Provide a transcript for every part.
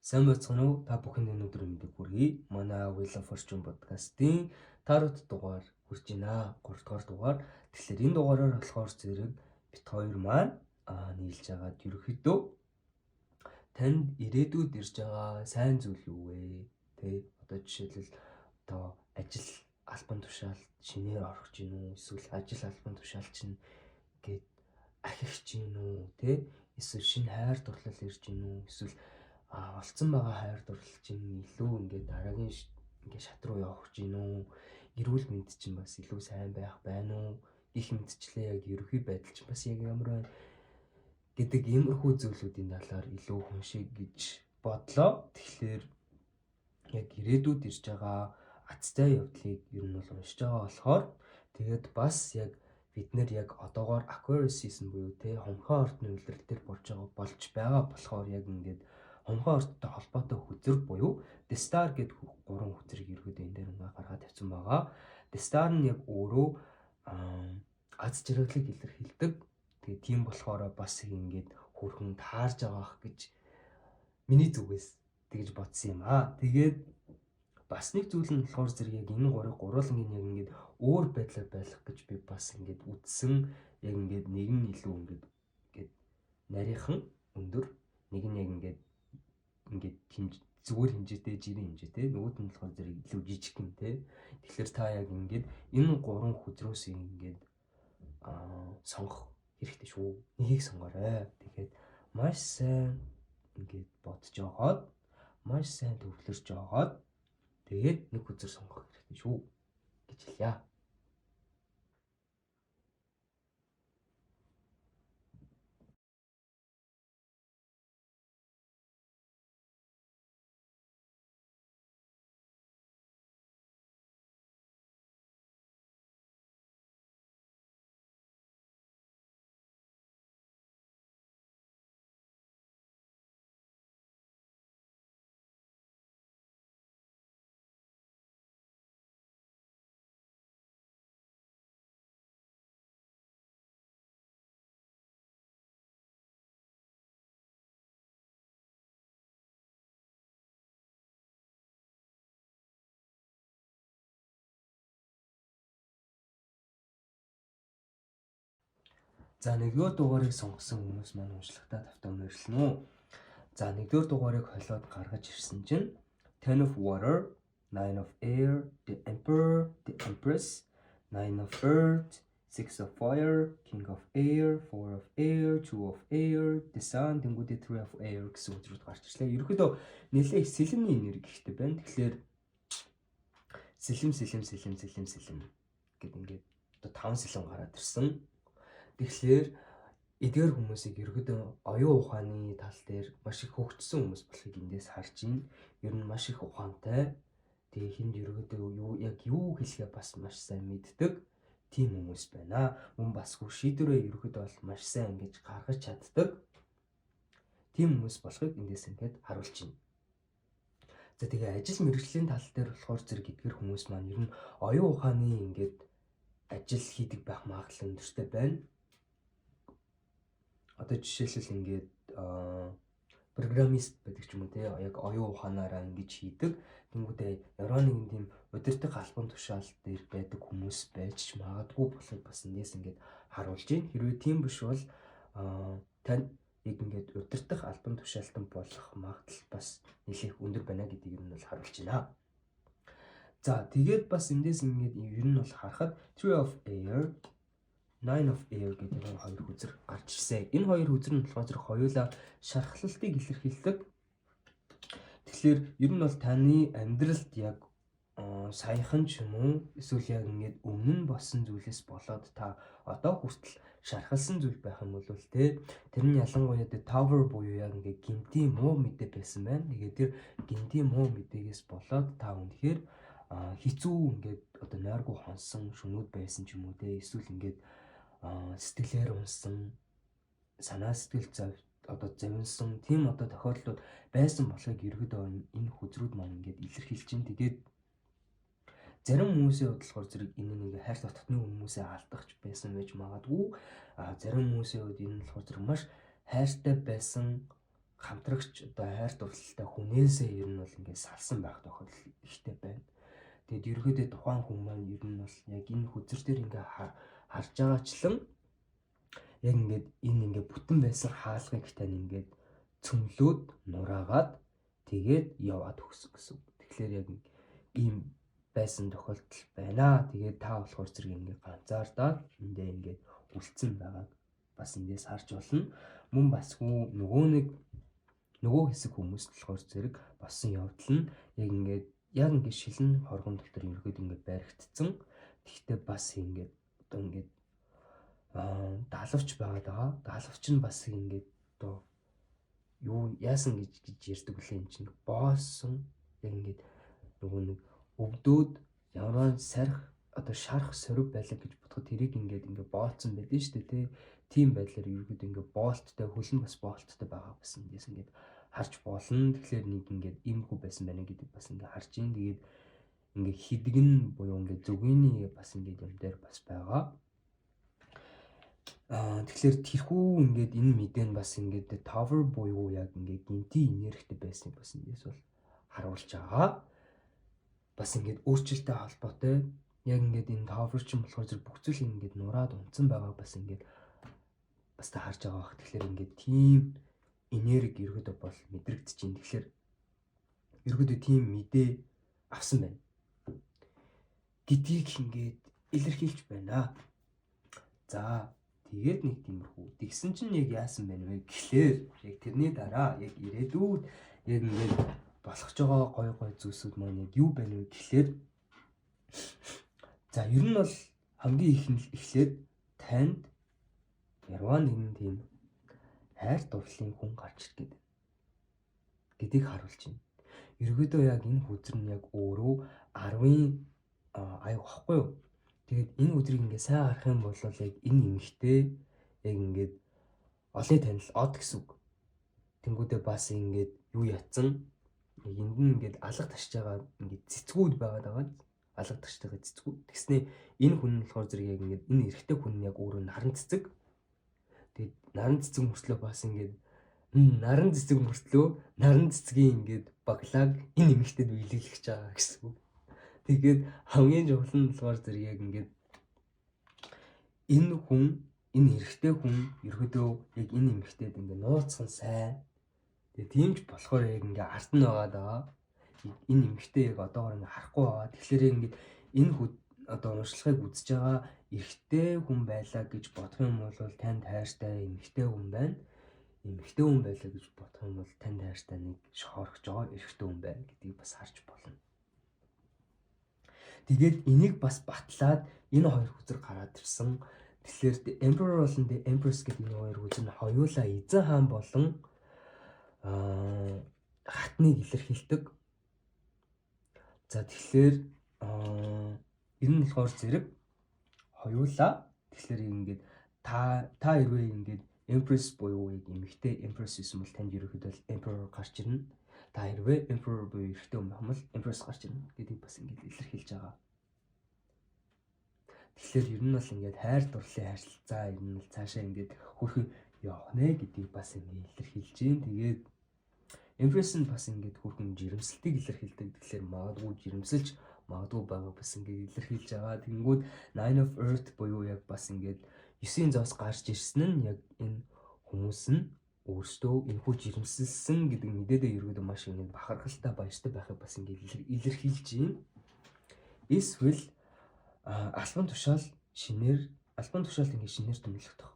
Сайн байцгаана уу? Та бүхэнд өнөөдөр мэдээг хүргэе. Манай Wheel of Fortune podcast-ийн тарот дугаар хүрч байна. 3 дугаар дугаар. Тэгэхээр энэ дугаараар болохоор зэрэг бит хоёр маань нийлж агаад ерөөхдөө танд ирээдүйд ирж байгаа сайн зүйл юу вэ? Тэ одоо жишээлбэл одоо ажил албан тушаалд шинээр орох чинь үү? Эсвэл ажил албан тушаал чинь гээд ахих чинь үү? Тэ эсвэл шинэ хайр дурлал ирж чинь үү? Эсвэл олцсон байгаа хайр дурлал чинь илүү ингээд дараагийн ингээд шат руу явах чинь үү? Эрүүл мэнд чинь бас илүү сайн байх байна уу? Гэх мэтчлээ яг ерөнхий байдал чинь бас яг ямар байна гэдэг иймэрхүү зүйлүүдийн талаар илүү хүншиг гэж бодлоо. Тэгэхээр яг ирээдүйд ирж байгаа азтай явдлыг ер нь бол уншиж байгаа болохоор тэгээд бас яг бид нэр яг одоогоор Aquarius season буюу тэ хонхоо ордны үйлрэл төр болж байгаа болохоор яг ингээд хонхоо ордтой холбоотой хүзэр буюу The Star гэдэг 3 хүзрийг ерөөдөө энэ дээр ингээ гаргаад тавьсан байгаа. The Star нь яг өөрөө аз жаргалыг илэрхийлдэг. Тэгээ тийм болохоор бас ингээд хөрхөн таарж байгаах гэж миний зүгээс тэгж бодсон юм аа. Тэгээд бас нэг зүйл нь болохоор зэрэг яг энэ гурвуулангийн яг ингээд өөр байдлаар байх гэж би бас ингээд үтсэн. Яг ингээд нэг нь илүү ингээд нарийнхан өндөр, нэг нь яг ингээд зүгээр хэмжээтэй, жирийн хэмжээтэй, нөгөөд нь болохоор зэрэг илүү жижигхэн те. Тэгэхээр та яг ингээд энэ гурван хүзрөөс ингээд сонгох хэрэгтэй шүү. Нэгийг сонгоорой. Тэгээд маш сайн ингээд бодож жагаад, маш сайн төвлөрч жагаад тэгээд нэг хүзэр сонгох хэрэгтэй шүү гэж хэлье. За нэгдүгээр дугаарыг сонгосон хүмүүс маань уншлагатаа тавтан мөрөлнө үү. За нэгдүгээр дугаарыг холиод гаргаж ирсэн чинь Ten of Water, Nine of Air, The Emperor, The Empress, Nine of Earth, Six of Fire, King of Air, Four of Air, Two of Air, The Sun, тэнгүүдээ Three of Air гэсэн үгсүүд гарч ирлээ. Ерөнхийдөө нэлээд сэлэмний энерги ихтэй байна. Тэгэхээр сэлэм гэдэг ингээд одоо 5 сэлэм гараад ирсэн. Тэгэхээр эдгээр хүмүүсийг ерөөдөө оюун ухааны тал дээр маш их хөгжсөн хүмүүс болохыг эндээс харж байна. Ер нь маш их ухаантай. Тэгээ хинд ерөөдөө юу хэлэхээ бас маш сайн мэддэг тийм хүмүүс байна. Мөн бас шийдвэрээ ерөөдөө бол маш сайн ингэж гаргаж чаддаг тийм хүмүүс болохыг эндээс ингээд харуулж байна. За тэгээ ажил мэргэжлийн тал дээр болохоор зэрэг эдгээр хүмүүс маань ер нь оюун ухааны ингээд ажил хийдэг байх магадлал өндөртэй байна. Одоо жишээлбэл ингээд программист байдаг ч юм уу те, яг оюун ухаанаараа ингэж хийдэг. Тэнгүүдээ ямар нэгэн тийм удирдах албан тушаал дээр байдаг хүмүүс байж магадгүй болохыг бас эндээс ингээд харуулж байна. Хэрвээ тийм биш бол тань яг ингээд удирдах албан тушаалтан болох магадлал бас нэлээх өндөр байна гэдгийг нь бол харуулж байна. За тэгээд бас эндээс ингээд ер нь бол харахад Three of Air, Nine of Air гэдэг хоёр хүзэр гарч ирсэн. Энэ хоёр хүзэр нь болохоор зэрэг хоёулаа шархлалтыг илэрхийлдэг. Тэгэхээр ер нь бол таны амьдралд яг саяхан ч юм уу эсвэл яг ингээд өмнө нь болсон зүйлээс болоод та одоо хүртэл шархалсан зүйл байх юм бол тэ тэр нь ялангуяа Tower буюу яг ингээд гинтийн муу мэдээ байсан байна. Тэгээд тэр гинтийн муу мэдээгээс болоод та үнэхээр хэцүү ингээд одоо нойргүй хонсон шөнүүд байсан ч юм уу тэ эсвэл ингээд сэтгэлээр унсан санаа сэтгэл завинсан тийм одоо тохиолдлууд байсан болохыг ерөөдөө энэ хүзрүүд маань ингээд илэрхийлж чинь. Тэгээд зарим хүмүүсийн бодлохоор зэрэг энэ нэг хайр дотны хүмүүсээ алдахч байсан байж магадгүй. Зарим хүмүүсийн хувьд энэ болохоор зэрэг маш хайртай байсан хамтрагч одоо хайр дурлалтай хүнээсээ ер нь бол ингээд салсан байх тохиолдол ихтэй байна. Тэгээд ерөөдөө тухайн хүн маань ер нь бол яг энэ хүзэр дээр ингээд харж байгаачлан яг ингээд энэ ингээд бүтэн байсан хаалгыг тань ингээд цөмлөөд нураагаад тэгээд яваад өгсөн гэсэн. Тэгэхээр яг ийм байсан тохиолдол байна. Тэгээд та болохоор зэрэг ингээд ганцаардаа эндээ ингээд үлдсэн байгааг бас эндээс харж болно. Мөн бас нөгөө хэсэг хүмүүс болохоор зэрэг болсон явдал нь яг ингээд шилэн хоргон дотор ерөөд ингээд баригдсан. Тэгэхдээ бас ингээд одоо ингээд даалгавч байгаа. Даалгавч нь бас ингээд одоо юу яасан гэж ярьдаг үлээ юм чинь боосон яг ингээд нөгөө нэг өвдөөд ямар сарх одоо шарах сорив байлаа гэж бодоход тэрийг ингээд бооцсон байдэн шүү дээ тий. Тийм байдлаар ерөөд ингээд боолттой хөлн бас боолттой байгаа бас эндээс ингээд харж болно. Тэгэхээр нэг ингээд иймэрхүү байсан байна гэдэг бас ингээд харж ийн. Тэгээд ингээд хидгэн буюу ингээд зүгэний бас ингээд юм дээр бас байгаа. Тэгэхээр тэрхүү ингээд энэ мэдээ нь бас ингээд tower буюу яг ингээд гинти энергитэй байсан бас эндээс бол харуулж байгаа. Бас ингээд өөрчлөлттэй холбоотой яг ингээд энэ tower чинь болохоор зэрэг бүх зүйл ингээд нураад унтсан байгаа бас ингээд бас та харж байгаа бах. Тэгэхээр ингээд тийм энерги ерөөдөө бол мэдрэгдэж байна. Тэгэхээр ерөөдөө тийм мэдээ авсан байна гэдгийг ингээд илэрхийлж байна. За тэгээд нэг тиймэрхүү. Тэгсэн чинь яг яасан байна вэ гэхлээр яг тэрний дараа яг ирээдүйд яг ингээд болох ч байгаа гой зүйлсүүд маань яг юу байна вэ гэхлээр за ер нь бол хамгийн эхлээд танд ярваа нэгэн тийм хайр дурлалын хүн гарч ирдэг гэдгийг харуулж байна. Ерөөдөө яг энэ хүзэр нь яг өөрөө 10-ын аяг واخгүй юу. Тэгээд энэ өдрийг ингээд сайн харах юм бол яг энэ эмэгтэй яг ингээд олын танил од гэсэн үг. Тэнгүүдээ бас ингээд юу ятсан энд нь ингээд алга ташж байгаа ингээд цэцгүүд байгаа. Алга таштай цэцгүүд. Тэгснээ энэ хүн нь болохоор зэрэг яг ингээд энэ эрэгтэй хүн нь яг өөрөө наран цэцэг. Тэгээд наран цэцэг мөртлөө бас ингээд наран цэцэг мөртлөө наран цэцгийн ингээд баглааг энэ эмэгтэйд биелүүлж байгаа гэсэн үг. Тэгээд хамгийн чухал нь болохоор зэрэг яг ингээд энэ хүн энэ эрэгтэй хүн ерөөдөө яг энэ эмэгтэйд ингээд нууцхан сайн. Тэгээд тийм ч болохоор яг ингээд арт нь байгаа. Энэ эмэгтэй яг одоогоор ингээд харахгүй байгаа. Тэгэхээр ингээд энэ одоо уншлагыг үзэж байгаа эрэгтэй хүн байлаа гэж бодох юм бол танд хайртай эмэгтэй хүн байна. Эмэгтэй хүн байлаа гэж бодох юм бол танд хайртай нэг шохорхож байгаа эрэгтэй хүн байна гэдгийг бас харж болно. Тэгээд энийг бас батлаад энэ хоёр хүзэр гараад ирсэн. Тэгэхээр Emperor болон Empress гэдэг энэ хоёр хүзэр нь хоёулаа эзэн хаан болон хатныг илэрхийлдэг. За тэгэхээр энэ нь болохоор зэрэг хоёулаа тэгэхээр ингээд та хэрвээ ингээд Empress буюу яг эмэгтэй Empress гэсэн бол танд ерөөхдөө Emperor гарч ирнэ. Та хэрвээ Emperor буюу эрэгтэй хүн байх юм бол Empress гарч ирнэ гэдгийг бас ингээд илэрхийлж байгаа. Тэгэхээр ер нь бол ингээд хайр дурлалын харилцаа ер нь бол цаашаа ингээд хөрхөн явах нэ гэдгийг бас ингээд илэрхийлж байна. Тэгээд Empress нь бас ингээд хөрхөн жирэмсэлтийг илэрхийлдэг. Тэгэхээр магадгүй жирэмсэлж магадгүй байгаа бас ингээд илэрхийлж байгаа. Тэнгүүд Nine of Earth буюу яг бас ингээд 9-ийн зоос гарч ирсэн нь яг энэ хүмүүс нь өөрсдөө энэхүү жирэмсэлсэн гэдэг мэдээдээ ерөөдөө маш ингээд бахархалтай баяртай байхыг бас ингээд илэрхийлж байна. Эсвэл албан тушаал ингээд шинээр томилогдох.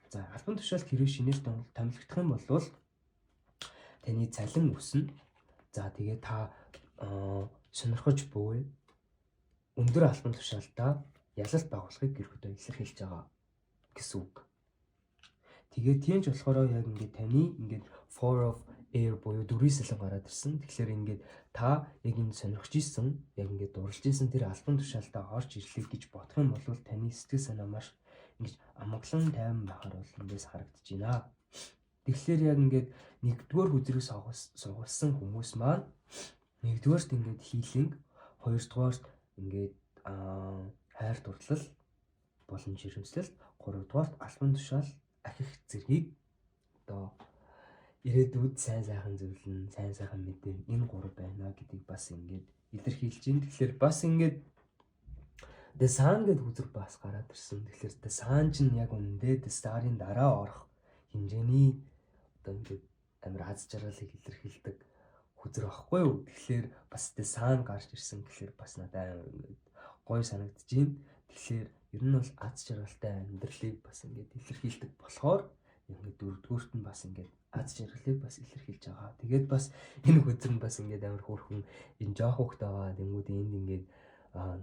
За албан тушаалд хэрвээ шинээр томилогдох юм бол таны цалин өснө. За тэгээ та сонирхож буй өндөр албан тушаалтаа ялалт байгуулахыг ерөөдөө илэрхийлж байгаа гэсэн үг. Тэгээд тийм ч болохоор яг ингээд таны ингээд Four of Air буюу дөрвийн салан гараад ирсэн. Тэгэхээр ингээд та яг энэ сонирхож исэн, яг ингээд дурлж исэн тэр албан тушаалтаа орж ирлээ гэж бодох юм бол таны сэтгэл санаа маш ингэж амгалан тайван байхаар бол эндээс харагдаж байна. Тэгэхээр яг ингээд нэгдүгээр хүзрийг сургалсан хүмүүс маань нэгдүгээрт ингээд хийлинг, хоёрдугаарт ингээд хайр дурлал болон жирэмслэлт, гуравдугаарт албан тушаал ахих зэргийг одоо ирээдүйд сайн сайхан зүйл нь, сайн сайхан мэдээ энэ гурав байна гэдгийг бас ингээд илэрхийлж байна. Тэгэхээр бас ингээд The Sun гэдэг үзэр бас гараад ирсэн. Тэгэхээр The Sun ч яг үнэндээ The Star-ын дараа орох хэмжээний одоо ингээд амар аз жаргалыг илэрхийлдэг үзэр багхгүй юу. Тэгэхээр бас The Sun гарч ирсэн гэхээр бас надад ингээд гоё санагдчихээн. Тэгэхээр ер нь бол аз жаргалтай амьдралыг бас ингээд илэрхийлдэг болохоор ингээд дөрөвдүгüүрт нь бас ингээд аз жаргалыг бас илэрхийлж байгаа. Тэгээд бас энэ үзэр нь бас ингээд амар хөөрхөн энэ жоох хөхт байгаа. Тэнгүүд энд ингээд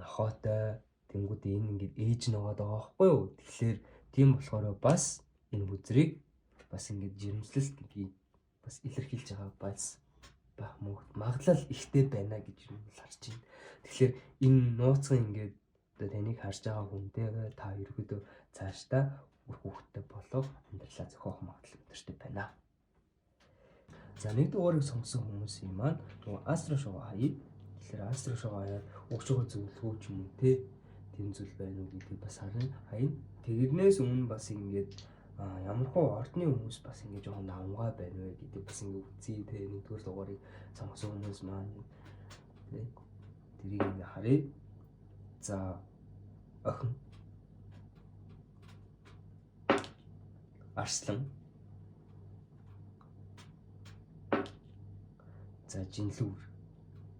нохоотой тэнгүүд энэ ингээд ээж нэгээд байгаа байхгүй юу. Тэгэхээр тийм болохоор бас энэ үзрийг бас ингээд жирэмслэлт гэдгийг бас илэрхийлж байгаа бас байх магадлал ихтэй байна гэж юм харж байна. Тэгэхээр энэ нууцхан ингээд одоо таныг харж байгаа хүнтэйгээ та ерөөдөө цаашдаа үр хүүхдтэй болох амьдралаа зохиох магадлал өндөртэй байна. За нэг дугаарыг сонгосон хүмүүсийн маань нөгөө астро шоу хаяа. Тэгэхээр астро шоу хаяа өгч байгаа зөвлөгөө ч юм уу те тийм зүйл байна уу гэдгийг бас харна. Тэрнээс өмнө бас ингээд ямархуу ордны хүмүүс бас ингээд жоохон давмгай байна вэ гэдэг бас ингээд үзье те нэгдүгээр дугаарыг сонгосон хүмүүс маань те тэрийг ингээд харъя. За охин Арслан за Жинлүүр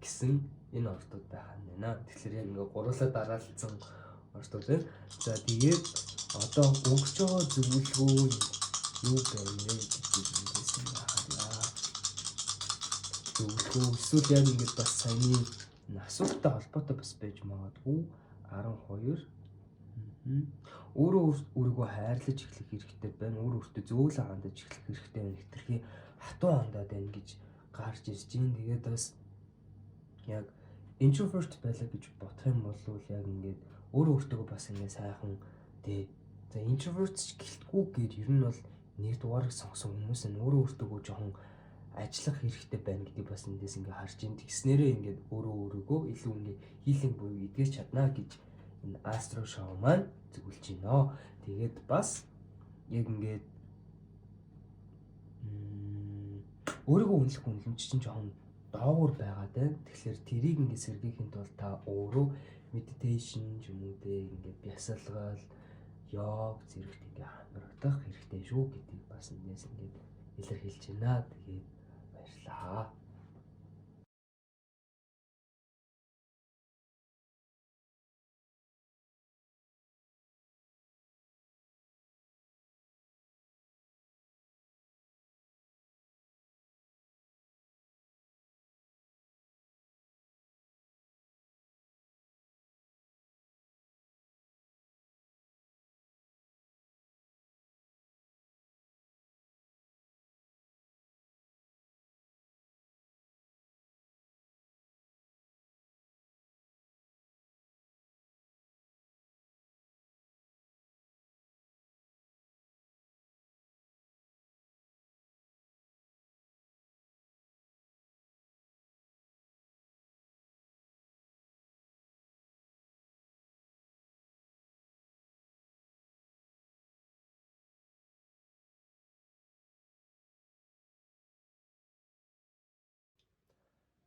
гэсэн энэ ордууд байх юм байна. Тэгэхээр яг ингээ гурлаа дараалцсан ордууд байна. За тэгээд одоо өгч байгаа зөвлөгөө юу байна вэ гэдгийг хэлсэн байна. Зөвлөгөө эсвэл яг ингээд бас саяны асуулттай холбоотой бас байж магадгүй 12 өөрийгөө хайрлаж эхлэх хэрэгтэй байна. Өөртөө зөөлөн хандаж эхлэх хэрэгтэй байна. Хэтэрхий хатуу хандаад байна гэж гарч ирж байна. Тэгээд бас яг introvert байлаа гэж бодох юм бол яг ингээд өөртөө бас ингээд сайхан тий. За introvert ч гэлтгүй гэд ер нь бол нэг дугаарыг сонгосон хүмүүс нь өөртөө жоохон ажиллах хэрэгтэй байна гэдгийг бас эндээс ингээд харж ин тэгснээрээ ингээд өөрийгөө илүү ингээд хийлинг буюу эдгэж чадна гэж энэ астро шоу маань зөвлөж байна. Тэгээд бас яг ингээд өөрийгөө үнэлэх үнэлэмж чинь жоохон доогуур байгаад байна. Тэгэхээр тэрийг ингээд сэргийхийн тулд та өөрөө meditation ч юм уу те ингээд бясалгал, йог зэрэгт ингээд хангагдах хэрэгтэй шүү гэдгийг бас эндээс ингээд илэрхийлж байна. Тэгээд баярлалаа.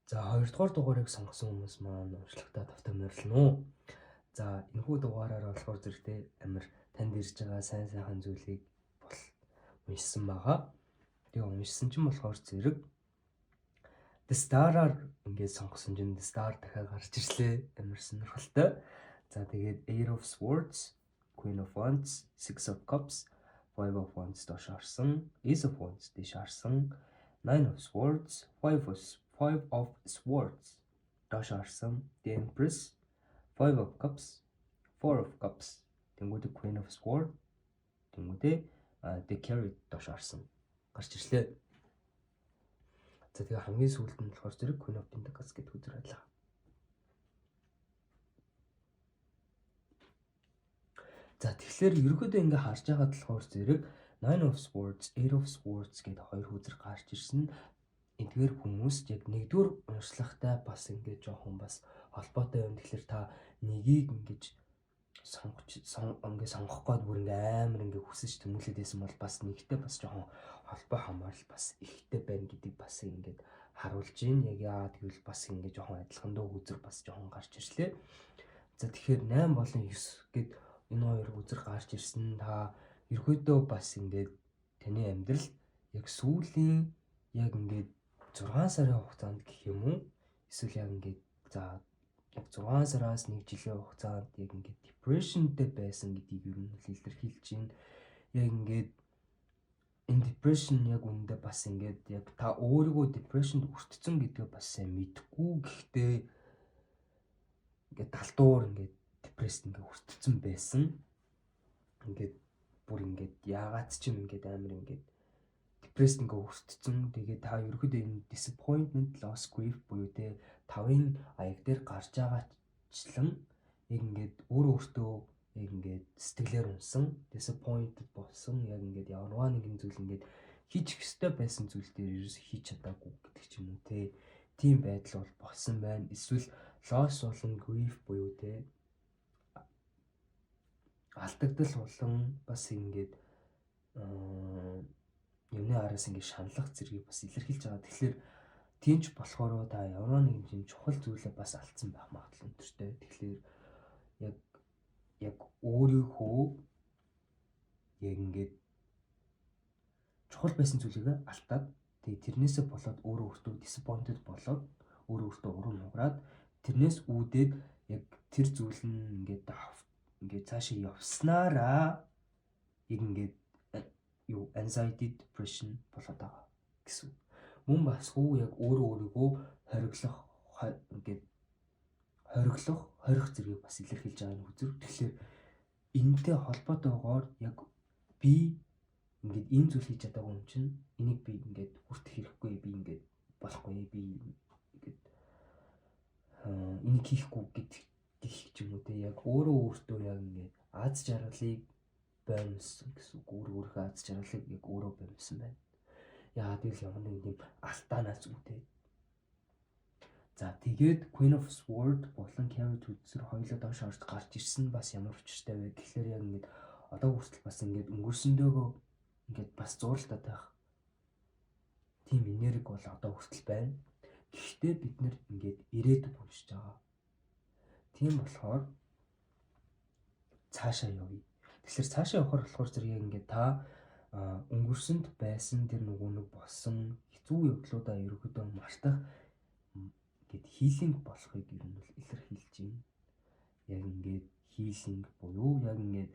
За хоёрдугаар дугаарыг сонгосон хүмүүс маань уншлагатаа тавтай морилно уу. За энэхүү дугаараар болохоор зэрэгтэй амар танд ирж байгаа сайн сайхан зүйлийг бол уншсан байгаа. Тэгээ уншсан чинь болохоор зэрэг The Star-аар ингээд сонгосон чинь The Star дахиад гарч ирлээ. Амар сонирхолтой. За тэгээд Eight of Swords, Queen of Wands, Six of Cups, Five of Wands доош орсон, Ace of Wands дэш орсон, Nine of Swords, Five of Swords доош орсон, The Empress, Five of Cups, Four of Cups, тэнгуүдээ Queen of Swords, тэнгуүдээ The Chariot доош орсон гарч ирлээ. За тэгээ хамгийн сүүлд нь болохоор зэрэг Queen of Pentacles гэдэг үзэр байлаа. За тэгэхээр ерөөдөө ингээ харж байгаа болохоор зэрэг Nine of Swords, Eight of Swords гэдэг хоёр үзэр гарч ирсэн. Эдгээр хүмүүс яг нэгдүгээр уншлагатай бас ингээ жоохон бас холбоотой юм. Тэгэхээр та нэгийг ингэж ингээ сонгох гээд бүр ингээ амар ингээ хүсэж тэмүүлээд байсан бол бас нэгтэй бас жоохон холбоо хамаарал бас ихтэй байна гэдэг бас ингээд харуулж байна. Яг яа тэгвэл бас ингээ жоохон адилхан дөө үзэр бас жоохон гарч ирлээ. За тэгэхээр 8 болон 9 гэд энэ хоёр үзэр гарч ирсэн. Та ерөөдөө бас ингээд таны амьдрал яг сүүлийн яг ингээд 6 сарын хугацаанд гэх юм уу? Эсвэл яг ингээд за яг 6 сараас 1 жилийн хугацаанд яг ингээд depressionтэй байсан гэдгийг ер нь илэрхийлж байна. Яг ингээд энэ depression яг үүндээ бас ингээд яг та өөрийгөө depressionд өртсөн гэдгээ бас сайн мэдэхгүй. Гэхдээ ингээд далдуур ингээд depressed ингээд өртсөн байсан. Ингээд бүр ингээд яагаад ч юм ингээд амар ингээд depressed ингээд өртсөн. Тэгээд та ерөөдөө энэ disappointment, loss, grief буюу те 5-ын аяг дээр гарч байгаачлан яг ингээд өөртөө яг ингээд сэтгэлээр унсан, disappointed болсон. Яг ингээд ямар нэгэн зүйл ингээд хийчих ёстой байсан зүйл дээр ерөөс хийж чадаагүй гэдэг ч юм уу те. Тийм байдал бол болсон байна. Эсвэл loss болон grief буюу те алдагдал болон бас ингээд юмны араас ингээд шаналх зэргийг бас илэрхийлж байгаа. Тэгэхээр тиймч болохоор та ямар нэгэн юм чухал зүйлээ бас алдсан байх магадлал өндөртэй. Тэгэхээр яг өөрийнхөө яг ингээд чухал байсан зүйлийг алдаад тэгээ тэрнээсээ болоод өөртөө disappointed болоод өөртөө урам хугараад тэрнээс үүдээд яг тэр зүйл нь ингээд цаашаа явснараа яг ингээд anxiety, depression болоод байгаа гэсэн. Мөн бас хүү яг өөрийгөө хорих зэргийг бас илэрхийлж байгаа нь үзэр. Тэгэхээр энэтэй холбоотойгоор яг би ингээд энэ зүйл хийж чадаагүй юм чинь энийг би ингээд хүртэх хэрэггүй, би ингээд болохгүй, би ингээд энийг хийхгүй гэдэг ч юм уу те. Яг өөртөө яг ингээд аз жаргалыг баймсан гэсэн үг. Өөрийнхөө аз жаргалыг яг өөрөө баймсан байна. Яа тэгэл ямар нэг юм алтаанаас үүтэй. За тэгээд Queen of Swords болон Carrot үзэр хоёулаа доош орж гарч ирсэн бас ямар учиртай вэ гэхээр яг ингээд одоо хүртэл бас ингээд өнгөрсөндөө ингээд бас зууралтай байх тийм энерги бол одоо хүртэл байна. Гэхдээ бид нэр ингээд ирээдүг уншиж байгаа. Тийм болохоор цаашаа явъя. Тэгэхээр цаашаа явахаар болохоор зэрэг ингээд та өнгөрсөнд байсан тэр нэг болсон хэцүү явдлуудаа ерөөдөө мартах гэд хийлинг болохыг ер нь илэрхийлж байна. Яг ингээд хийлинг буюу яг ингээд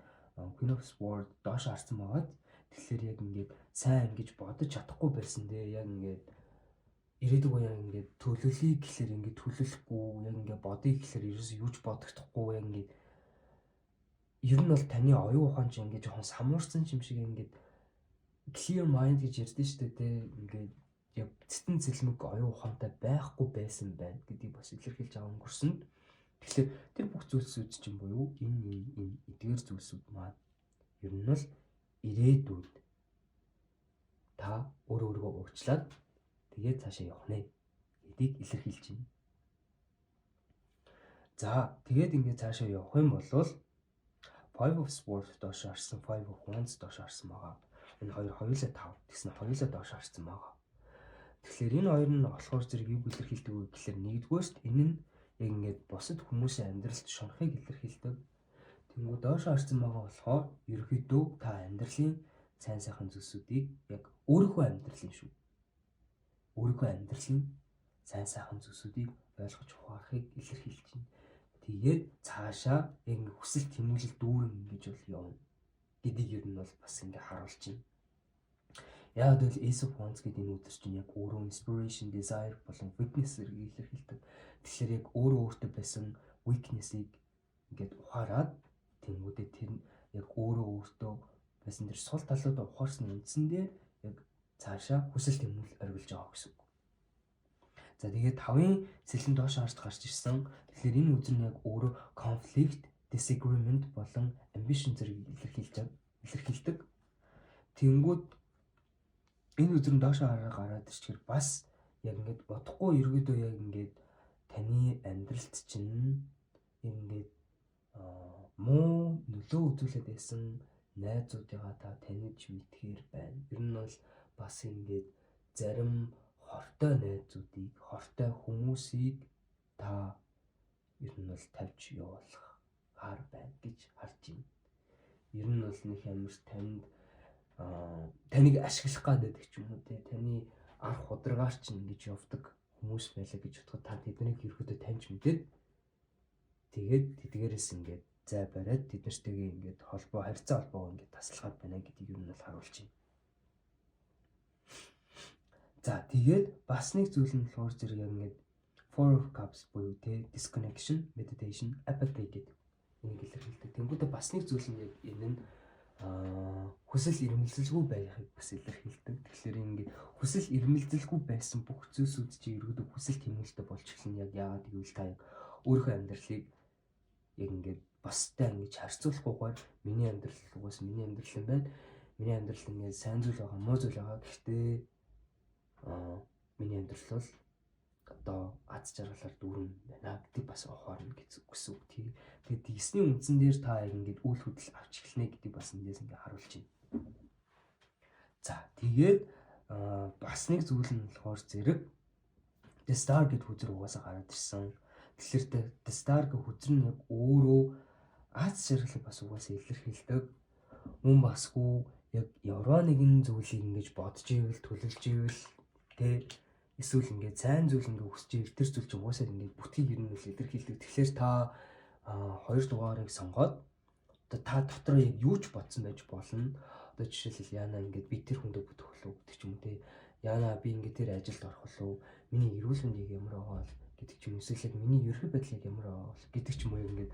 Queen of Swords доош харсан байгаад тэгэхээр яг ингээд сайн ингэж бодож чадахгүй байсан дээ. Яг ингээд ирээдүг яг ингээд төлөвлөе гэхэлэр ингээд төлөвлөхгүй, яг ингээд бодъё гэхэлэр ерөөс юу ч бодогдохгүй. Яг ингээд ер нь бол таны оюун ухаан чинь ингээд жоохон самуурсан юм шиг ингээд clear mind гэж ярьдэн шүү дээ те. Ингээд яг цэтэн цэлмэг оюун ухаантай байхгүй байсан байна гэдгийг бас илэрхийлж байгаа өнгөрсөнд. Тэгэхээр тэр бүх зүйлсүүд чинь буюу энэ эдгээр зүйлсүүд маань ер нь бол ирээдүйд та өөрийгөө уучлаад тэгээд цаашаа явах нэ гэдгийг илэрхийлж байна. За тэгээд ингээд цаашаа явах юм бол Five of Swords доош харсан, Five of Wands доош харсан байгаа. Энэ хоёр хоёулаа 5 тэгснэ хоёулаа доош харсан байгаа. Тэгэхээр энэ хоёр нь болохоор зэрэг юу илэрхийлдэг вэ гэхээр нэгдүгээрт энэ нь яг ингээд бусад хүмүүсийн амьдралд шунахыг илэрхийлдэг. Тэнгүү доош харсан байгаа болохоор ерөөдөө та амьдралын сайн сайхан зүйлсүүдийг яг өөрийнхөө амьдралын шүү. Өөрийнхөө амьдралын сайн сайхан зүйлсүүдийг ойлгож ухаарахыг илэрхийлж байна. Тэгээд цаашаа яг хүсэл тэмүүлэл дүүрэн ингэж бол явна гэдгийг ер нь бол бас ингэ харуулж байна. Яг л Ace of Wands гэдэг энэ үдэр чинь яг өөрөө inspiration, desire болон weakness-ийг илэрхийлдэг. Тэгэхээр яг өөртөө байсан weakness-ийг ингээд ухаарад тэнгүүдээ тэр яг өөртөө байсан тэр сул талуудаа ухаарсны үндсэн дээр яг цаашаа хүсэл тэмүүлэл оргилж байгаа гэсэн үг. За тэгээд 5-ын сэлэн доош харж гарч ирсэн. Тэгэхээр энэ үзэр нь яг өөрөө conflict, disagreement болон ambition зэрэг илэрхийлдэг. Тэнгүүд энэ үзэр нь доош гараад ирчихэр бас яг ингээд бодохгүй ерөөдөө яг ингээд таны амьдралд чинь ингээд муу нөлөө үзүүлээд байсан найзуудыгаа та таних мэдхээр байна. Ер нь бол бас ингээд зарим хортой найзуудыг, хортой хүмүүсийг та ер нь бол тавьж явуулах хар байна гэж харж байна. Ер нь бол нэг амар таныг ашиглах гэдэг ч юм уу те, таны арх хударгаар чинь ингэж явдаг хүмүүс байлаа гэж бодоход та тэднийг ерөөдөө таньж мэдээд тэгээд тэдгээрээс ингээд зай бариад тэднэртэйгээ ингээд харьцаа холбоо ингээд таслахаар байна гэдгийг ер нь бол харуулж байна. За тэгээд бас нэг зүйл нь болохоор зэрэг ингээд Four of Cups буюу те disconnection, meditation, apathy гэдэг энийг илэрхийлдэг. Тэнгүүдээ бас нэг зүйл нь яг энэ нь хүсэл эрмэлзэлгүй байхыг бас илэрхийлдэг. Тэгэхээр ингээд хүсэл эрмэлзэлгүй байсан бүх зүйлсүүд чи ерөөдөө хүсэл тэмүүлэлтэй болж эхэлнэ. Яг яагаад гэвэл та яг өөрийнхөө амьдралыг яг ингээд бусдтай ингэж харьцуулахгүйгээр миний амьдрал угаас миний амьдрал юм байна. Миний амьдрал ингээд сайн зүйл байгаа, муу зүйл байгаа. Гэхдээ миний амьдрал бол одоо аз жаргалаар дүүрэн байна гэдэг бас ухаарна гэсэн үг. Тэгээд тийсний үндсэн дээр та ингээд үйл хөдлөл авч эхэлнэ гэдэг бас эндээс ингээд харуулж байна. За тэгээд бас нэг зүйл нь болохоор зэрэг The Star гэдэг хүзэр угаасаа гараад ирсэн. Тэгэхээр The Star гэх хүзэр нь яг өөрөө аз жаргалыг бас угаасаа илэрхийлдэг. Мөн басгүй яг ямар нэгэн зүйлийг ингэж бодож ивэл, төлөвлөж ивэл тэ эсвэл ингээд сайн зүйл ингээд хүсэж ивэл тэр зүйл чинь угаасаа ингээд бүтгийг ер нь илэрхийлдэг. Тэгэхээр та хоёр дугаарыг сонгоод одоо та дотор яг юу ч бодсон байж болно. Одоо жишээлбэл яана ингээд би тэр хүндээ бүтэх болов гэдэг ч юм уу те. Яана би ингээд тэр ажилд орох болов. Миний эрүүл мэндийг ямар аваад гэдэг ч юм уу. Эсвэл яг миний ерхий байдлыг ямар аваад гэдэг ч юм уу ингээд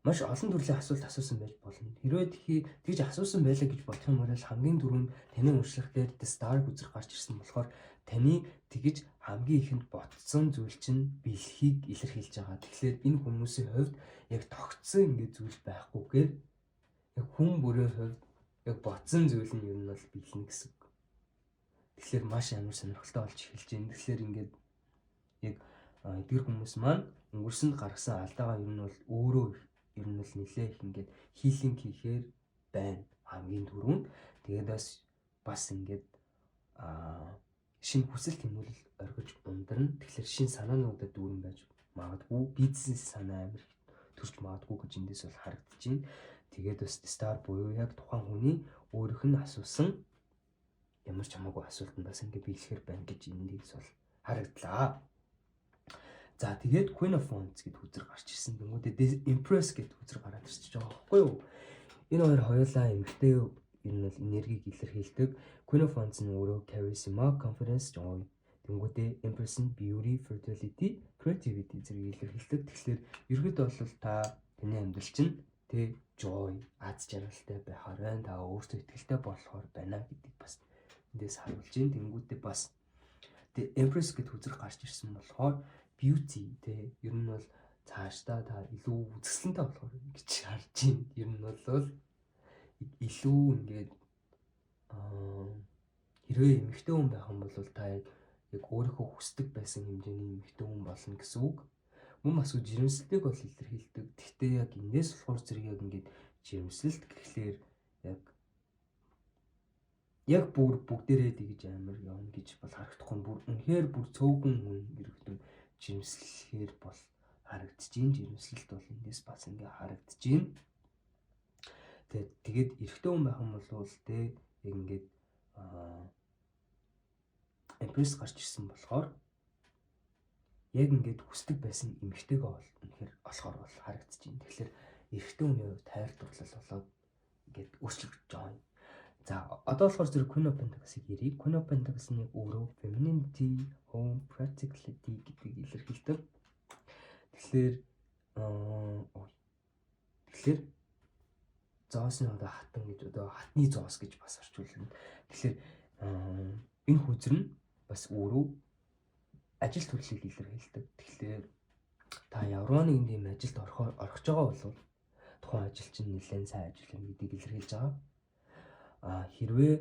маш олон төрлийн асуулт асуусан байж болно. Хэрвээ тэгж асуусан байлаа гэж бодох юм бол хамгийн түрүүнд таны уншлах дээр The Star үзэр гарч ирсэн болохоор таны тэгж хамгийн ихэнд ботсон зүйл чинь бэлхийг илэрхийлж байгаа. Тэгэхээр энэ хүмүүсийн хувьд яг тогтсон ингээд зүйл байхгүйгээр яг хүн бүрийн хувьд яг ботсон зүйл нь ер нь бол бэлнэ гэсэн үг. Тэгэхээр маш амар сонирхолтой болж эхэлж байна. Тэгэхээр ингээд яг эдгээр хүмүүс маань өнгөрсөнд гаргасан алдаагаа ер нь бол өөрөө ер нь бол нэлээ их ингээд хийлинг хийхээр байна хамгийн түрүүнд. Тэгээд бас ингээд шинэ хүсэл тэмүүлэл оргиж ундарна. Тэгэхээр шинэ санаануудад дүүрэн байж магадгүй, бизнес санаа амир төрж магадгүй гэж эндээс бол харагдаж байна. Тэгээд бас Star буюу яг тухайн хүний өөрийнх нь асуусан ямар ч хамаагүй асуултанд бас ингээд биелэхэр байна гэж эндээс бол харагдлаа. За тэгээд Queen of Wands гэдэг хүзэр гарч ирсэн. Тэнгүүдээ Empress гэдэг хүзэр гараад ирчихэж байгаа байхгүй юу? Энэ хоёр хоёулаа эмэгтэй ер нь бол энергийг илэрхийлдэг. Queen of Wands нь өөрөө charisma, confidence, joy. Тэнгүүдээ Empress нь beauty, fertility, creativity зэрэг илэрхийлдэг. Тэгэхээр ерөөдөө бол таны амьдрал чинь тэ joy, аз жаргалтай байхаар байна. Та өөртөө итгэлтэй болохоор байна гэдэг бас эндээс харуулж байна. Тэнгүүдээ бас Empress гэдэг хүзэр гарч ирсэн болохоор beauty тэ ер нь бол цаашдаа та илүү үзэсгэлэнтэй болохоор гэж харж байна. Ер нь бол илүү ингээд хэрвээ эмэгтэй хүн байх юм бол та яг өөрийнхөө хүсдэг байсан хэмжээний эмэгтэй хүн болно гэсэн үг. Мөн бас жирэмслэлтийг бол илэрхийлдэг. Гэхдээ яг энэс болохоор зэрэг яг ингээд жирэмслэлт гэхлээр яг бүгдээрээ тэгж амар явна гэж бол харагдахгүй. Үнэхээр бүр цөөхөн хүн ерөөхдөө жирэмслэхээр бол харагдаж байна. Жирэмслэлт бол эндээс бас ингээ харагдаж байна. Тэгээд эрэгтэй хүн байх юм бол тэ яг ингээд Empress гарч ирсэн болохоор яг ингээд хүсдэг байсан эмэгтэйгээ бол үнэхээр олохоор бол харагдаж байна. Тэгэхээр эрэгтэй хүний хувьд хайр дурлал болоод ингээд өөрчлөгдөж байгаа юм. За одоо болохоор зэрэг Queen of Pentacles-ийг ярив. Queen of Pentacles нь өөрөө femininity, home, practicality гэдгийг илэрхийлдэг. Тэгэхээр зоосны одоо хатан гэж одоо хатны зоос гэж бас орчуулна. Тэгэхээр энэ хүзэр нь бас өөрөө ажил төрлийг илэрхийлдэг. Тэгэхээр та ямар нэгэн тийм ажилд орох байгаа бол тухайн ажил чинь нэлээд сайн ажил юм гэдгийг илэрхийлж байгаа. Хэрвээ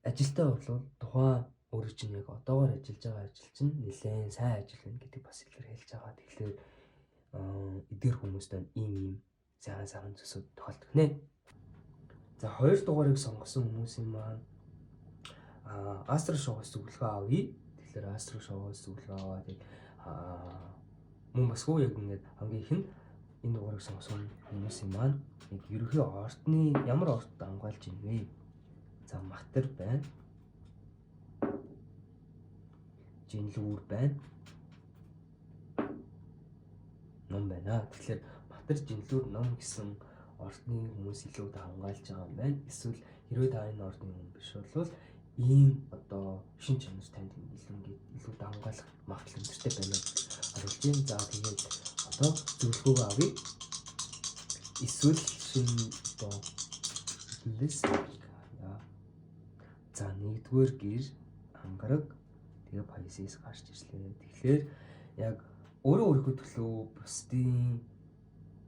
ажилтаа бол тухайн өөрөө чинь яг одоогоор ажиллаж байгаа ажил чинь нэлээд сайн ажил байна гэдэг бас илэрхийлж байгаа. Тэгэхээр эдгээр хүмүүст ийм сайн зүйлсүүд тохиолдох нэ. За 2 дугаарыг сонгосон хүмүүсийн маань Астро шоугоос зөвлөгөө авъя. Тэгэхээр Астро шоугоос зөвлөгөө аваад мөн бас хөө яг ингээд хамгийн ихэнд энэ дугаарыг сонгосон хүмүүсийн маань яг ерөнхий ортны ямар орт хамгаалж ийн вэ? За матер байна. Жинлүүр байна. Ном байна. Тэгэхээр матер, жинлүүр, ном гэсэн ортны хүмүүс илүү хамгаалж байгаа юм байна. Эсвэл хэрвээ та энэ ортны хүн биш бол ийм одоо шин чанар танд илүү хамгаалах магадлал өндөртэй байна харуулж байна. За тэгээд одоо зөвлөгөө авъя. Эсвэл шин одоо за 1-р гэр ангараг тэгээ Pisces гарч ирлээ. Тэгэхээр яг өөрийнхөө төлөө бусдын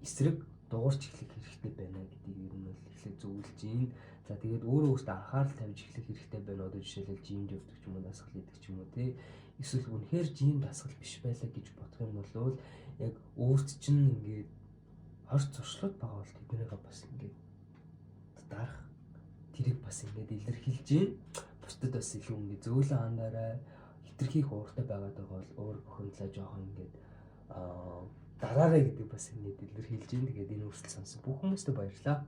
эсрэг дуурч эхлэх хэрэгтэй байна гэдгийг ер нь бол эхлээд зөвлөж байна. За тэгээд өөртөө анхаарал тавьж эхлэх хэрэгтэй байна. Одоо жишээлбэл жимд явдаг ч юм уу, дасгал хийдэг ч юм уу тий. Эсвэл үнэхээр жим дасгал биш байлаа гэж бодох юм бол яг өөрт чинь ингээд хорц зуршлууд байгаа бол тэднийгээ бас ингээд дарах тэрийг бас ингээд илэрхийлж байна. Бусдад бас илүү ингээд зөөлөн хандаарай. Хитрхийх ууртай байгаад байгаа бол өөр бохомдлоо жоохон ингээд дараарай гэдэг бас ингээд илэрхийлж байна. Тэгээд энэ үрсэл сонсон бүх хүмүүстээ баярлалаа.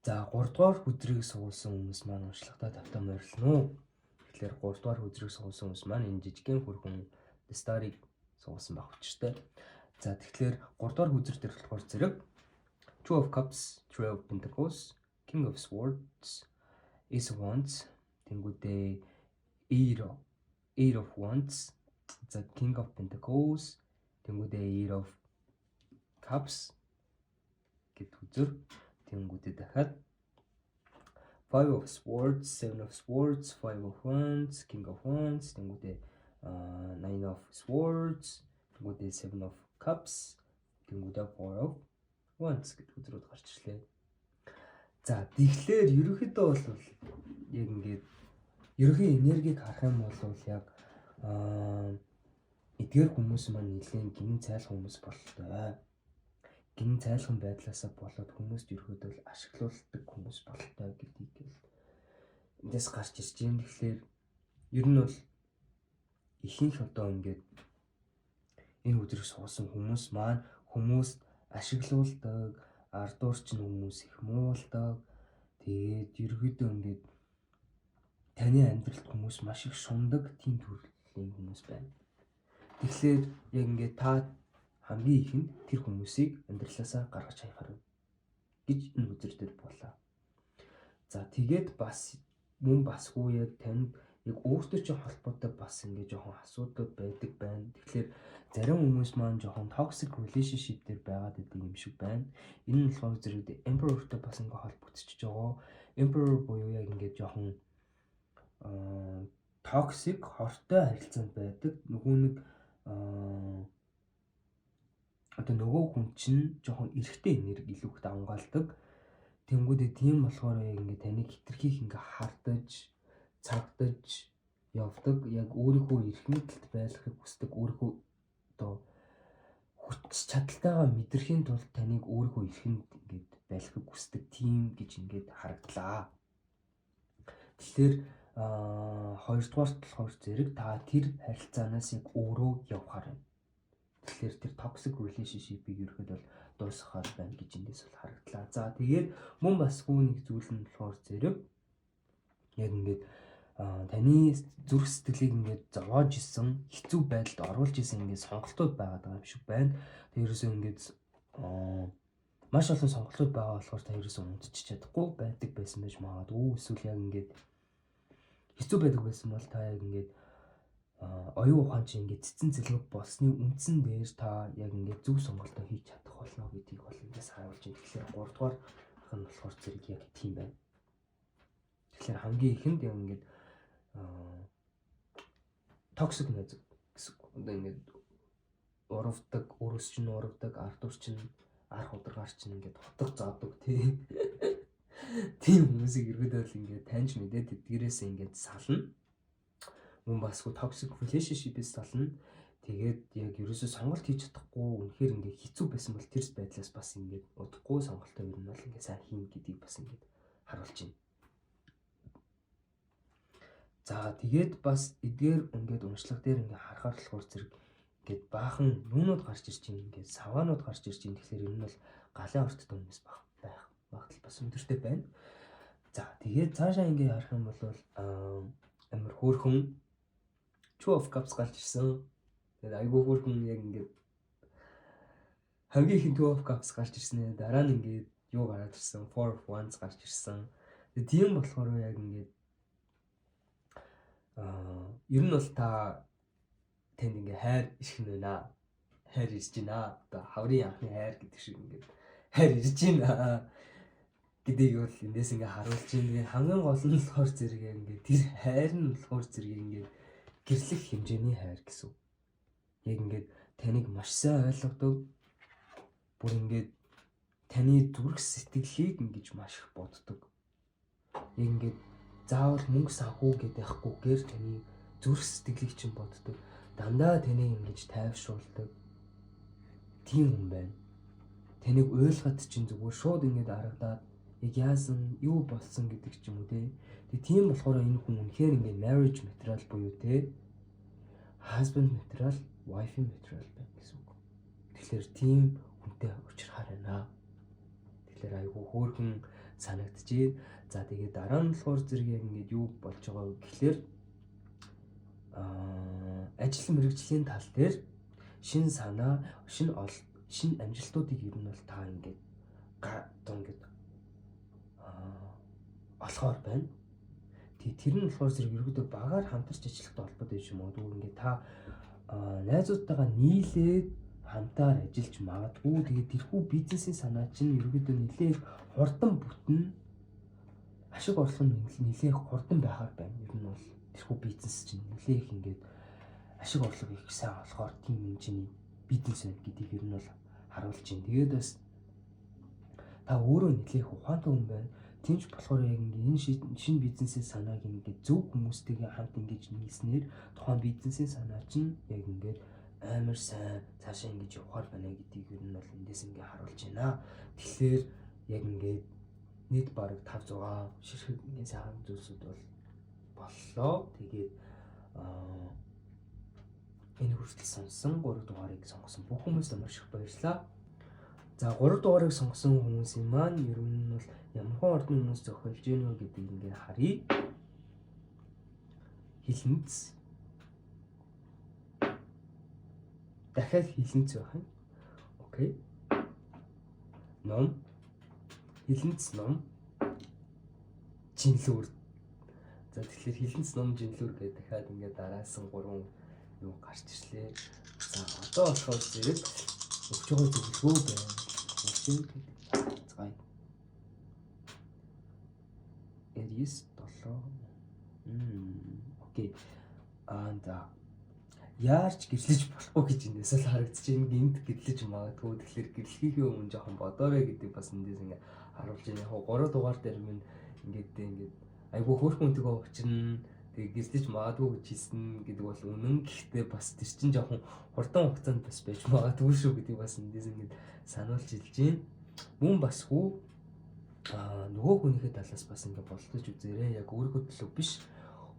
За 3 дугаар хүзрийг суулсан хүмүүс маань уншлагатаа тавтаа морилно уу? Тэгэхээр 3 дугаар хүзрийг суулсан хүмүүс маань энэ жижигхэн хөрхөн Starыг суулсан баг учиртай. За тэгэхээр 3 дугаар хүзэр дээр болохоор зэрэг Two of Cups, Three of Pentacles, King of Swords, Ace of Wands, тэнгүүдээ Eight of Wands, за King of Pentacles, тэнгүүдээ Eight of Cups гэд хүзэр. Тэнгүүдээ дахиад Five of Swords, Seven of Swords, Five of Wands, King of Wands, тэнгүүдээ Nine of Swords, тэнгүүдээ Seven of Cups, тэнгүүдээ Four of Wands гэд хүзрүүд гарч ирлээ. За тэгэхээр ерөнхийдөө бол яг ингээд ерөнхий энергийг харах юм бол яг эдгээр хүмүүс маань нэлийн гинэн цайлах хүмүүс бололтой. Гинэн цайлхан байдлаасаа болоод хүмүүст ерөөдөө ашиглуулдаг хүмүүс бололтой гэдгийг эндээс гарч ирж байна. Тэгэхээр ер нь бол ихэнх одоо ингээд энэ хүзрийг суусан хүмүүс маань хүмүүст ашиглуулдаг, ардуурчин хүмүүс их муулдаг. Тэгээд ерөөдөө ингээд таны амьдралд хүмүүс маш их шундаг тийм төрлийн хүмүүс байна. Тэгэхээр яг ингээд та хамгийн ихэнд тэр хүмүүсийг амьдралаасаа гаргаж хайхаар гэж энэ үзэр дээр болоо. За тэгээд бас мөн басгүй яг танд яг өөртөө ч холбоотой бас ингээд жоохон асуудал байдаг байна. Тэгэхээр зарим хүмүүс маань жоохон toxic relationship дээр байгаад байдаг юм шиг байна. Энэ нь болохоор зэрэг Emperor-тэй бас ингээд холбогдчихж байгаа. Emperor буюу яг ингээд жоохон toxic хортой харилцаанд байдаг. Нөгөө нэг одоо нөгөө хүн чинь жоохон эрэгтэй энерги илүү их хамгаалдаг. Тэнгүүдээ тийм болохоор яг ингээд таныг хитрхийх ингээд хардаж, цагдаж явдаг. Яг өөрийнхөө эрх мэдэлд байлгахыг хүсдэг, өөрийнхөө одоо бодис чадалтайгаа мэдрэхийн тулд таныг өөрийнхөө эрхэнд ингээд байлгахыг хүсдэг тийм гэж ингээд харагдлаа. Тэгэхээр хоёрдугаарт болохоор зэрэг та тэр харилцаанаас яг өөрөө явахаар байна. Тэгэхээр тэр toxic relationship-ийг ерөөд бол дуусгахаар байна гэж эндээс бол харагдлаа. За тэгээд мөн бас нэг зүйл нь болохоор зэрэг яг ингээд таны зүрх сэтгэлийг ингээд зовоож исэн, хэцүү байдалд оруулж исэн ингээд сонголтууд байгаад байгаа юм шиг байна. Тэрээсээ ингээд маш олон сонголтууд байгаа болохоор та ерөөсөө унтчих чадахгүй байдаг байсан байж магадгүй. Эсвэл яг ингээд хэцүү байдаг байсан бол та яг ингээд оюун ухаан чинь ингээд цэцэн цэлгэг болсны үндсэн дээр та яг ингээд зөв сонголтоо хийж чадах болно гэдгийг бол ингээс харуулж байна. Тэгэхээр 3 дугаар ах нь болохоор зэрэг яг тийм байна. Тэгэхээр хамгийн ихэнд яг ингээд токсик найз гэсэн ингээд урвдаг, өөрөөс чинь урвдаг, ард түр чинь арх ударгаар чинь ингээд хотог заадаг тийм хүмүүсийг ерөөдөө л ингээд таньж мэдээд эдгээрээс ингээд сална. Мөн басгүй toxic relationship-ээс сална. Тэгээд яг ерөөсөө сонголт хийж чадахгүй үнэхээр ингээд хэцүү байсан бол тэр байдлаас бас ингээд удахгүй сонголтоо ер нь бол ингээд сайн хийн гэдгийг бас ингээд харуулж байна. За тэгээд бас эдгээр ингээд уншлага дээр ингээд харахаар болохоор зэрэг ингээд баахан юунууд гарч ирж байна, ингээд саваанууд гарч ирж байна. Тэгэхээр энэ нь бол галын орт төмнөөс байх магадлал бас өндөртэй байна. За тэгээд цаашаа ингээд харах юм бол амар хөөрхөн Two of Cups гарч ирсэн. Тэгээд айгүй хөөрхөн яг ингээд хамгийн ихэн Two of Cups гарч ирсэн. Дараа нь ингээд юу гараад ирсэн? Four of Wands гарч ирсэн. Тэгээд тийм болохоор яг ингээд ер нь бол тэнд ингээ хайр ирэх нь байна. Хайр ирж байна. Одоо хаврын анхны хайр гэдэг шиг ингээ хайр ирж байна гэдгийг бол эндээс ингээ харуулж байна. Хамгийн гол нь болохоор зэрэг ингээ тэр хайр нь болохоор зэрэг ингээ гэрлэх хэмжээний хайр гэсэн. Яг ингээ таныг маш сайн ойлгодог. Бүр ингээ таны зүрх сэтгэлийг ингэж маш их боддог. Яг ингээ заавал мөнгө санхүү гэдэг байхгүйгээр таны зүрх сэтгэлийг чинь боддог. Дандаа таныг ингэж тайвшруулдаг. Тийм хүн байна. Таныг ойлгоход чинь зүгээр шууд ингэж харагдаад яг яасан, юу болсон гэдэг ч юм уу те. Тэгээ тийм болохоор энэ хүн үнэхээр ингэ marriage material буюу те husband material, wife material байна гэсэн үг. Тэгэхээр тийм хүнтэй уулзрахаар байна. Тэгэхээр айгүй хөөрхөн санагдчихээн. За тэгээд дараа нь болохоор зэрэг яг ингэ юу болж байгаа вэ гэхлээр ажил мэргэжлийн тал дээр шин санаа, шин амжилтуудыг ер нь бол та ингээд олохоор байна. Тэр нь болохоор зэрэг ерөөдөө багаар хамтарч ажиллахтай холбоотой юм шиг магадгүй ингээд та найзуудтайгаа нийлээд хамтаар ажиллаж магадгүй. Тэгээд тэрхүү бизнесийн санаа чинь ерөөдөө нэлээд хурдан бүтэн ашиг орлого нь нэлээд хурдан байхаар байна. Ер нь бол тэрхүү бизнес чинь нэлээд их ингээд ашиг орлого их сайн олохоор тийм хэмжээний бизнес байна гэдгийг ер нь бол харуулж байна. Тэгээд бас та өөрөө нэлээд ухаантай хүн байна. Тэмч болохоор яг энэ шинэ бизнесийн санааг ингээд зөв хүмүүстэйгээ хамт ингэж нийлснээр тухайн бизнесийн санаа чинь яг ингээд амар сайн цаашаа ингэж явахаар байна гэдгийг ер нь бол эндээс ингээд харуулж байна. Тэгэхээр яг ингээд нийт бараг 5-6 ширхэг ингээд сайхан зүйлсүүд бол боллоо. Тэгээд энэ хүртэл сонсон 3 дугаарыг сонгосон бүх хүмүүст маш их баярлалаа. За 3 дугаарыг сонгосон хүмүүсийн маань ер нь бол ямархан ордны хүмүүс зохиолж гэнэ гэдгийг ингээд харъя. Хилэнц. Дахиад хилэнц байх юм. Окей. Ном. Хилэнц ном. Жинлүүр. За тэгэхээр хилэнц ном жинлүүр гэдэг дахиад ингээд дараасан 3 юу гарч ирлээ. За одоо болохоор зэрэг өгч байгаа зөвлөгөө байна. Згай. Эрис 7. Окей. Яарч гэрлэж болохгүй гэж эндээс л харагдаж байна. Гинт гэрлэж магадгүй. Тэгэхээр гэрлэхийнхээ өмнө жоохон бодоорой гэдэг бас эндээс ингээд харуулж байна. Яг 3 дугаар дээр минь ингээд айгүй хөөрхөн үнтэйгээ учирна. Тэгээ гэртэж магадгүй гэж хэлсэн гэдэг бол үнэн. Гэхдээ бас тэр чинь жоохон хурдан хугацаанд бас байж магадгүй шүү гэдэг бас эндээс ингэж сануулж хэлж байна. Мөн бас хүү нөгөө хүнийхээ талаас бас ингэ бодож үзээрэй. Яг өөрийнхөө төлөө биш,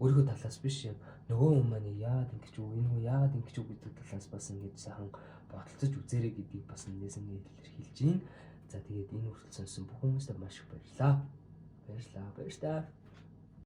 өөрийнхөө талаас биш яг нөгөө хүн маань яагаад ингэж үү, энэ хүн яагаад ингэж үү гэдэг талаас бас ингэж сайхан бодолцож үзээрэй гэдгийг бас эндээс ингэ илэрхийлж байна. За тэгээд энэ хүртэл сонсон бүх хүмүүстээ маш их баярлалаа. Баярлалаа.